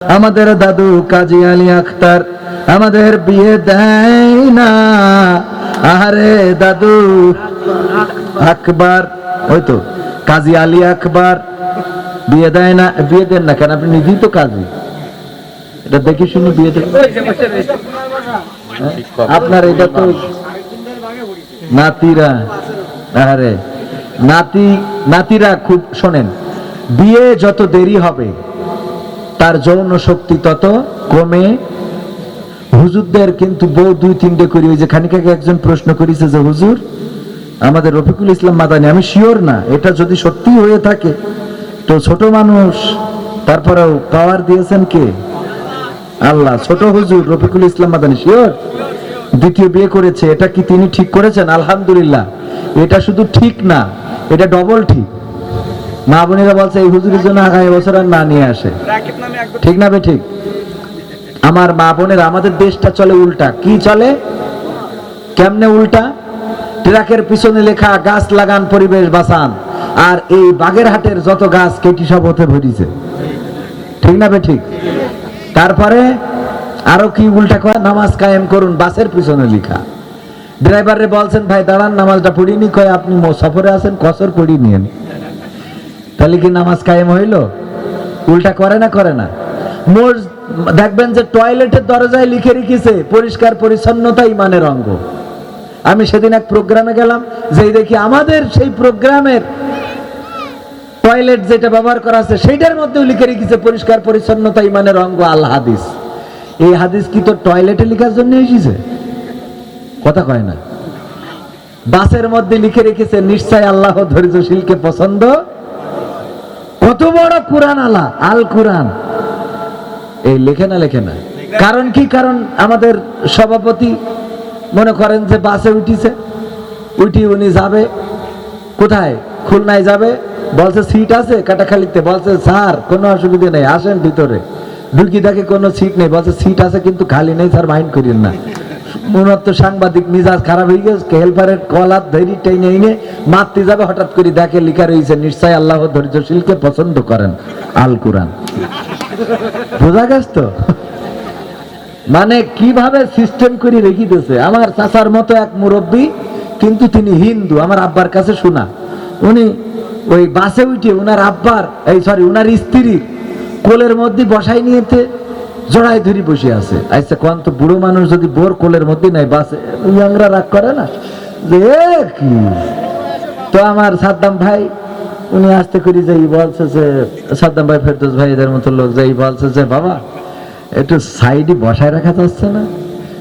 আমাদের দাদু কাজী আলী আখতার আমাদের বিয়ে দেয় না। আরে দাদু আকবর, ওই তো কাজী আলী আকবর বিয়ে দেয় না। বিয়ে দেন না কেন? আপনি নিজেই তো কাজী, এটা দেখে শুনে বিয়ে দেন। আপনার এটা তো নাতিরা, আরে নাতিরা খুব শোনেন, বিয়ে যত দেরি হবে তার যৌন শক্তি তত কমে। হুজুরদের কিন্তু বউ দুই তিনটে করি। ওই যে খানিক আগে একজন প্রশ্ন করেছে যে হুজুর আমাদের রফিকুল ইসলাম মাদানী, আমি শিওর না এটা যদি সত্যি হয়ে থাকে তো ছোট মানুষ, তারপরেও পাওয়ার দিয়েছেন কে? আল্লাহ। ছোট হুজুর রফিকুল ইসলাম মাদানী শিওর দ্বিতীয় বিয়ে করেছে, এটা কি তিনি ঠিক করেছেন? আলহামদুলিল্লাহ। এটা শুধু ঠিক না, এটা ডবল ঠিক। মা বোনেরা বলছে এই হুজুরের জন্য আগামী বছর আর না নিয়ে আসে, ঠিক না বে ঠিক? আমার মা বোনেরা, আমাদের দেশটা চলে উল্টা। কি চলে, কেমনে উল্টা? ট্রাকের পিছনে লেখা গাছ লাগান পরিবেশ বাঁচান, আর এই বাগেরহাটের যত গাছ কেটি সব হতে ভরিছে, ঠিক না বে ঠিক? তারপরে আরো কি উল্টা কয়, নামাজ কায়েম করুন বাসের পিছনে লেখা। ড্রাইভারে বলছেন ভাই দাঁড়ান নামাজটা পড়িনি, কয় আপনি সফরে আছেন কসর পড়ি নিয়েন। তাহলে কি নামাজ কায়েম হইল? উল্টা করে না করে না? দেখবেন যে টয়লেটের দরজায় লিখে রেখেছে পরিষ্কার পরিচ্ছন্নতা ইমানের অঙ্গ। আমি সেদিন এক প্রোগ্রামে গেলাম, যেই দেখি আমাদের সেই প্রোগ্রামের টয়লেট যেটা ব্যবহার করা আছে সেইটার মধ্যেও লিখে রেখেছে পরিষ্কার পরিচ্ছন্নতা ইমানের অঙ্গ, আল হাদিস। এই হাদিস কি তোর টয়লেটে লেখার জন্য এসেছে? কথা কয় না। বাসের মধ্যে লিখে রেখেছে নিশ্চয় আল্লাহ ধৈর্যশীলকে পছন্দ। কত বড় কোরআন আলা, আল কোরআন। এই লেখে না লেখে না। কারণ কি? কারণ আমাদের সভাপতি মনে করেন যে বাসে উঠি উনি যাবে কোথায়? খুলনায় যাবে। বলছে সিট আছে কাটাখালিতে। বলছে স্যার কোনো অসুবিধা নেই, আসেন ভিতরে। ঢুকি দেখে কোনো সিট নেই। বলছে সিট আছে কিন্তু খালি নেই স্যার, মাইন্ড করেন না। মূলত সাংবাদিক মিজাজ খারাপ হয়ে গেছে, হেল্পারের কলার ধৈর্য টেনে এনে মারতে যাবে, হঠাৎ করে দেখে লিখা রয়েছে নিশ্চয় আল্লাহ ধৈর্যশীলকে পছন্দ করেন, আল কোরআন। বোঝা গেছ তো? মানে কিভাবে সিস্টেম করে রেখে দিয়েছে। আমার চাচার মতো এক মুরব্বী, কিন্তু তিনি হিন্দু, আমার আব্বার কাছে শোনা। উনি ওই বাসে উঠে উনার আব্বার উনার স্ত্রীর কোলের মধ্যে বসাই নিয়েছে, জড়াই ধরি বসে আছে। আচ্ছা কোন তো বুড়ো মানুষ যদি বোর কোলের মধ্যে নাই, বাসে ইয়াংরা রাগ করে না যে কি? তো আমার সাদ্দাম ভাই উনি আসতে করি যাই বলছে যে, সাদ্দাম ভাই ফেরদৌস ভাই এদের মতো লোক যাই বলছে যে বাবা একটু সাইডে বসায় রাখা যাচ্ছে না?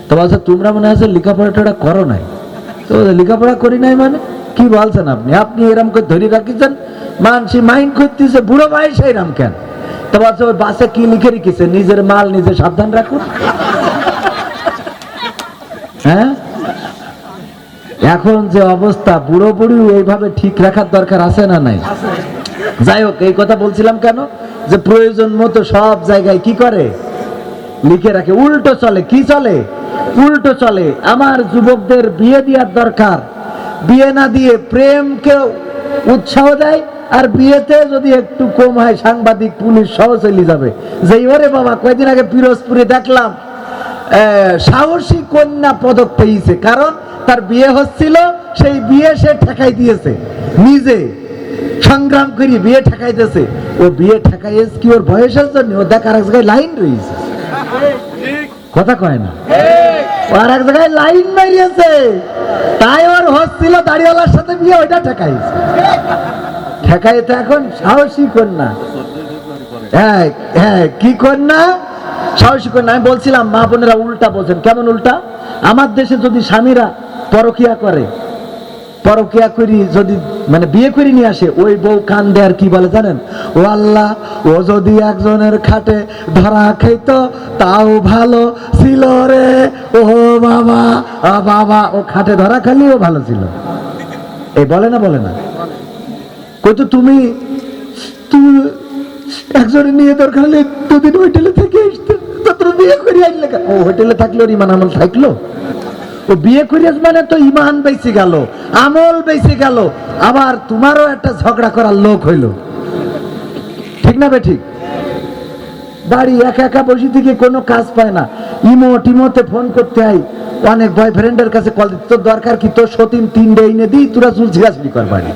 তো বলছে তোমরা মনে আছে লেখাপড়াটা করো নাই। তো লেখাপড়া করি নাই মানে কি বলছেন আপনি? আপনি এরম করে ধরে রাখিছেন, মানসি মাইন্ড করতেছে বুড়ো ভাই সেইরাম কেন? তো বলছে ওই বাসে কি লিখে রেখেছে, নিজের মাল নিজে সাবধান রাখুন। হ্যাঁ, এখন যে অবস্থা, বুড়ো বুড়ি এইভাবে ঠিক রাখার দরকার আছে না নাই? যাই হোক, এই কথা বলছিলাম কেন, যে প্রয়োজন মতো সব জায়গায় কি করে লিখে রাখে। উল্টো চলে। কি চলে? উল্টো চলে। আমার যুবকদের বিয়ে দেওয়ার দরকার। বিয়ে না দিয়ে প্রেমকে উৎসাহ দেয়, আর বিয়েতে যদি একটু কম হয় সাংবাদিক পুলিশ সহ চলে যাবে। যে ওরে বাবা কয়েকদিন আগে পিরোজপুরে দেখলাম সাহসী কন্যা পদক পেয়েছে, কারণ তার বিয়ে হচ্ছিল, সেই বিয়ে সে ঠেকাই দিয়েছে, নিজে সংগ্রাম করি বিয়ে ঠেকাইতেছে। ও বিয়ে ঠেকাইছে কি ওর বয়সের জন্য? ও দেখ আর এক জায়গায় লাইন রয়েছে, কথা কয় না, আর এক জায়গায় লাইন মারিয়েছে, তাই ওর হচ্ছিল দাড়িওয়ালার সাথে বিয়ে, ওইটা ঠেকাইছে। ঠেকাইতে এখন সাহসী কন্যা। হ্যাঁ হ্যাঁ, কি কন্যা? সাহসী কন্যা। আমি বলছিলাম মা বোনেরা উল্টা বলছেন। কেমন উল্টা? আমার দেশে যদি স্বামীরা পরকিয়া করে, পরকিয়া করি যদি মানে বিয়ে করে নিয়ে আসে, ওই বউ কান দেয়ার কি বলে জানেন? ও আল্লাহ, ও যদি একজনের খাটে ধরা খাইতো তাও ভালো ছিল রে, ও বাবা বাবা, ও খাটে ধরা খালিও ভালো ছিল। এই বলে না? বলে না? কইতো তুমি একজনের নিয়ে দরকার হলে দুদিন হোটেলে থেকে আসতে, তোর বিয়ে করে আসলে। ও হোটেলে থাকলো ইমান আমল থাকলো? ও বিয়ে করিয়াস মানে তো ইমান বেঁচে গেল, আমল বেঁচে গেল, আবার তোমারও একটা ঝগড়া করার লোক হইল, ঠিক না বে ঠিক? বাড়ি একা একা বসে থেকে কোনো কাজ পায় না, টিমোতে ফোন করতে হয়, অনেক বয়ফ্রেন্ডের কাছে কল দিতে, তোর দরকার কি, তোর সতীন 3 এনে দিই, তোরা চুল ছিঁড়াছিড়ি কর বাড়ি।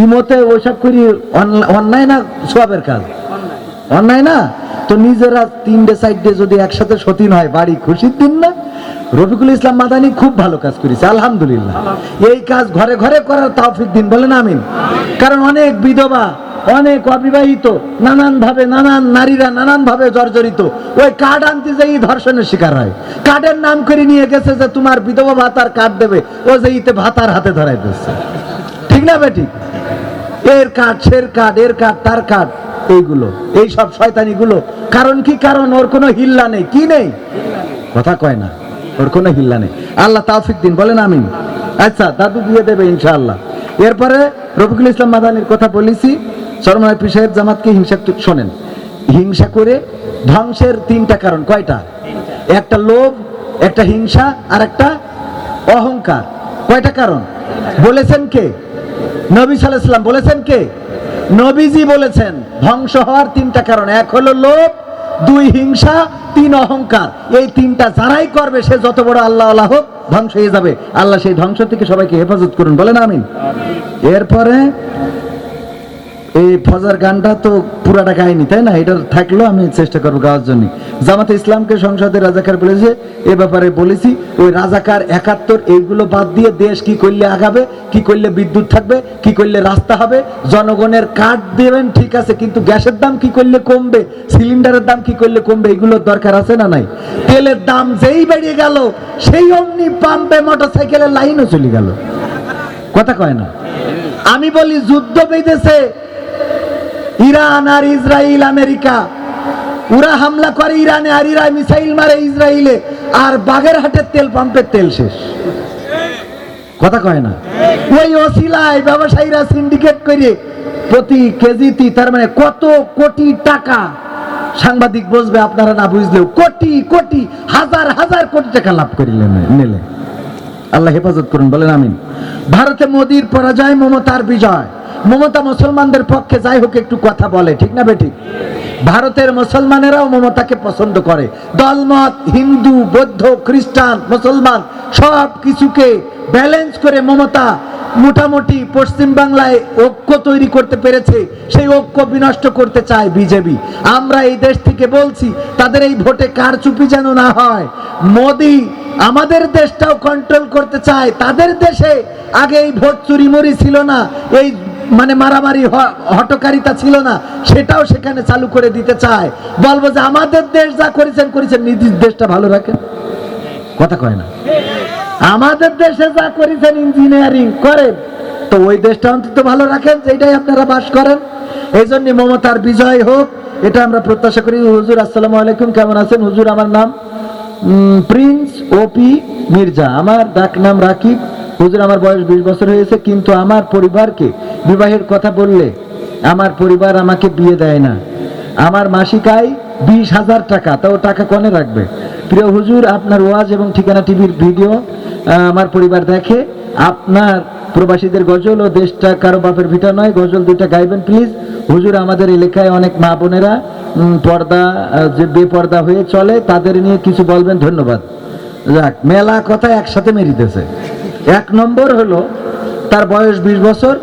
ইমোতে ওইসব করি অন্যায় না সবের কাজ? অন্যায় না? তো নিজেরা 3 সাইডে যদি একসাথে সতীন হয়, বাড়ি খুশির দিন না? রফিকুল ইসলাম মাদানী খুব ভালো কাজ করেছে, আলহামদুলিল্লাহ। এই কাজ ঘরে ঘরে করার তৌফিক দিন, বলেন আমিন। কারণ অনেক বিধবা, অনেক অবিবাহিত, নানান ভাবে নানান নারীরা নানান ভাবে জর্জরিত, ওই কার্ড আনতে যেই ধর্ষণের শিকার হয়। কার্ডের নাম করে নিয়ে গেছে যে তোমার বিধবা ভাতার কার্ড দেবে, ও যে ইতে ভাতার হাতে ধরাই দিচ্ছে, ঠিক না বেটি? এর কার্ড, সের কার্ড, এর কার্ড, তার কার্ড, এইগুলো, এই সব শয়তানি গুলো। কারণ কি? কারণ ওর কোনো হিল্লা নেই। কি নেই? কথা কয় না, ওর কোনো হিল্লা নেই। আল্লাহ তৌফিক দিন, বলেন আমিন। আচ্ছা, দাদু দিয়ে দেবে ইনশাআল্লাহ। এরপরে রফিকুল ইসলাম মাদানীর কথা বলেছি। চরমনায় পীর সাহেব জামাতকে হিংসা, শোনেন, হিংসা করে ধ্বংসের 3টা কারণ। কয়টা? একটা লোভ, একটা হিংসা, আর একটা অহংকার। কয়টা কারণ বলেছেন কে? নবী সাল্লাল্লাহু আলাইহি ওয়াসাল্লাম বলেছেন কে? নবীজি বলেছেন ধ্বংস হওয়ার 3টা কারণ। 1 হলো লোভ, 2 হিংসা, 3 অহংকার। এই 3টা যারাই করবে, সে যত বড় আল্লাহওয়ালা হোক, ধ্বংস হয়ে যাবে। আল্লাহ সেই ধ্বংস থেকে সবাইকে হেফাজত করুন, বলেন আমিন। এরপরে এই ফজর গানটা তো পুরাটা গাইনি, তাই না? এটা থাকলেও আমি চেষ্টা করবো গাওয়ার জন্য। জামাতে ইসলামকে সংসদে রাজাকার বলেছে, এ ব্যাপারে বলেছি, ওই রাজাকার 71 এইগুলো বাদ দিয়ে দেশ কি করলে আগাবে, কি করলে বিদ্যুৎ থাকবে, কি করলে রাস্তা হবে, জনগণের কার্ড দেবেন ঠিক আছে, কিন্তু গ্যাসের দাম কি করলে কমবে, সিলিন্ডারের দাম কি করলে কমবে, এগুলোর দরকার আছে না নাই? তেলের দাম যেই বেড়ে গেল, সেই অমনি পাম্পে মোটরসাইকেলের লাইনও চলে গেল। কথা কয় না? আমি বলি যুদ্ধ বেঁধেছে ইরান আর ইসরায়েল, আমেরিকা, ওরা হামলা করে ইরানে, আর ইরান মিসাইল মারে ইসরায়েলে, আর বাগেরহাটের তেল পাম্পের তেল শেষ। কথা কয় না? ওই ওসিলায় ব্যবসায়ীরা সিন্ডিকেট করে প্রতি কেজিতে, তার মানে কত কোটি টাকা, সাংবাদিক বুঝবে, আপনারা না বুঝলেও কোটি কোটি, হাজার হাজার কোটি টাকা লাভ করিলেন, নিলে। আল্লাহ হেফাজত করুন, বলেন আমিন। ভারতে মোদির পরাজয়, মমতার বিজয়। মমতা মুসলমানদের পক্ষে, যাই হোক একটু কথা বলে, ঠিক না বেঠিক? ভারতের মুসলমানেরাও মমতাকে পছন্দ করে। দলমত, হিন্দু, বৌদ্ধ, খ্রিস্টান, মুসলমান সব কিছুকে ব্যালেন্স করে মমতা মোটামুটি পশ্চিম বাংলায় ঐক্য তৈরি করতে পেরেছে। সেই ঐক্য বিনষ্ট করতে চায় বিজেপি। আমরা এই দেশ থেকে বলছি, তাদের এই ভোটে কারচুপি যেন না হয়। মোদি আমাদের দেশটাও কন্ট্রোল করতে চায়। তাদের দেশে আগে এই ভোট চুরিমুরি ছিল না, এই মানে মারামারি হটকারিতা ছিল না, সেটাও সেখানে চালু করে দিতে চায়। বলবো যে আমাদের দেশ যা করেছেন করেছেন, নিজের দেশটা ভালো রাখেন। কথা কয় না? আমাদের দেশে যা করেছেন ইঞ্জিনিয়ারিং করেন, তো ওই দেশটা অন্তত ভালো রাখেন, যেটাই আপনারা বাস করেন। এই জন্য মমতার বিজয় হোক, এটা আমরা প্রত্যাশা করি। হুজুর আসসালামু আলাইকুম, কেমন আছেন? হুজুর, আমার নাম প্রিন্স ওপি মির্জা, আমার ডাক নাম রাকিব। হুজুর, আমার বয়স 20 বছর হয়েছে, কিন্তু আমার পরিবারকে বিবাহের কথা বললে আমার পরিবার আমাকে বিয়ে দেয় না। আমার মাসিক আয় 20,000 টাকা, তাও টাকা কনে রাখবে। প্রিয় হুজুর, আপনার ওয়াজ এবং ঠিকানা টিভির ভিডিও আমার পরিবার দেখে। আপনার প্রবাসীদের গজল ও দেশটা কারো বাপের ভিটা নয় গজল 2টা গাইবেন প্লিজ। হুজুর, আমাদের এলাকায় অনেক মা বোনেরা পর্দা, যে বেপর্দা হয়ে চলে, তাদের নিয়ে কিছু বলবেন, ধন্যবাদ। যাক, মেলা কথা একসাথে মেরিতেছে। 1 নম্বর হলো তার বয়স 20 বছর,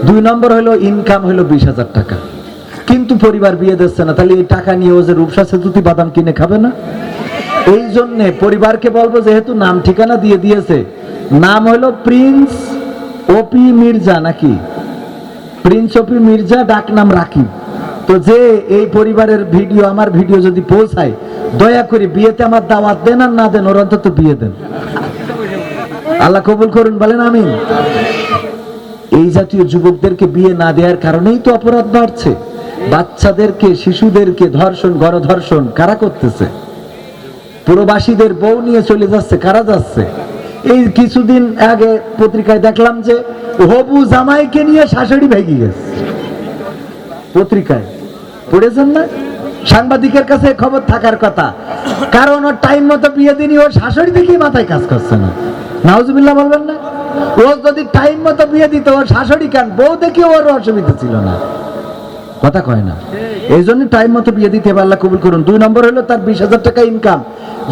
2 নম্বর হলো ইনকাম হলো 20,000 টাকা, কিন্তু পরিবার বিয়ে দিচ্ছে না। তাহলে এই টাকা নিয়ে ও যে রূপসা সেতুতি বাদাম কিনে খাবে না? এই জন্যে পরিবারকে বলবো, যেহেতু নাম ঠিকানা দিয়ে দিয়েছে, নাম হলো প্রিন্স ওপি মির্জা, নাকি প্রিন্স ওপি মির্জা, ডাক নাম রাকিব। তো যে এই পরিবারের ভিডিও, আমার ভিডিও যদি পৌঁছায়, দয়া করে বিয়েতে আমার দাওয়াত দেন আর না দেন, ওর অন্তত বিয়ে দেন। আল্লাহ কবুল করুন, বলেন আমিন। এই জাতীয় যুবকদেরকে বিয়ে না দেওয়ার কারণেই তো অপরাধ বাড়ছে। বাচ্চাদেরকে, শিশুদেরকে ধর্ষণ, গণধর্ষণ কারা করতেছে? প্রবাসীদের বউ নিয়ে চলে যাচ্ছে, কারা যাচ্ছে? এই কিছুদিন আগে পত্রিকায় দেখলাম যে হবু জামাইকে নিয়ে শাশুড়ি ভেগে গেছে। পত্রিকায় পড়েছেন না? সাংবাদিকের কাছে খবর থাকার কথা, কারণ ওর টাইম মতো বিয়ে দিনই ওর শাশুড়ি দেখেই মাথায় কাজ করছে না। নাউজুবিল্লাহ বলবেন না? ও যদি টাইম মতো বিয়ে দিত, ওর শাশুড়ি কেন, বউ দেখে ওর অসুবিধা ছিল না। কথা কয় না? এই জন্য টাইম মতো বিয়ে দিতে হবে, আল্লাহ কবুল করুন। 2 নম্বর হলো তার 20,000 টাকা ইনকাম,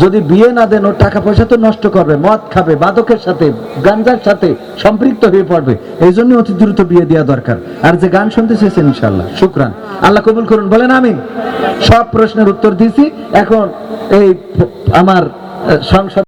যদি বিয়ে না দেন ওর টাকা পয়সা তো নষ্ট করবে, মদ খাবে, মাদকের সাথে, গাঞ্জার সাথে সম্পৃক্ত হয়ে পড়বে, এই জন্য অতি দ্রুত বিয়ে দেওয়া দরকার। আর যে গান শুনতে চেয়েছেন ইনশাআল্লাহ, শুকরান, আল্লাহ কবুল করুন, বলেন আমিন। সব প্রশ্নের উত্তর দিয়েছি, এখন এই আমার সংসদ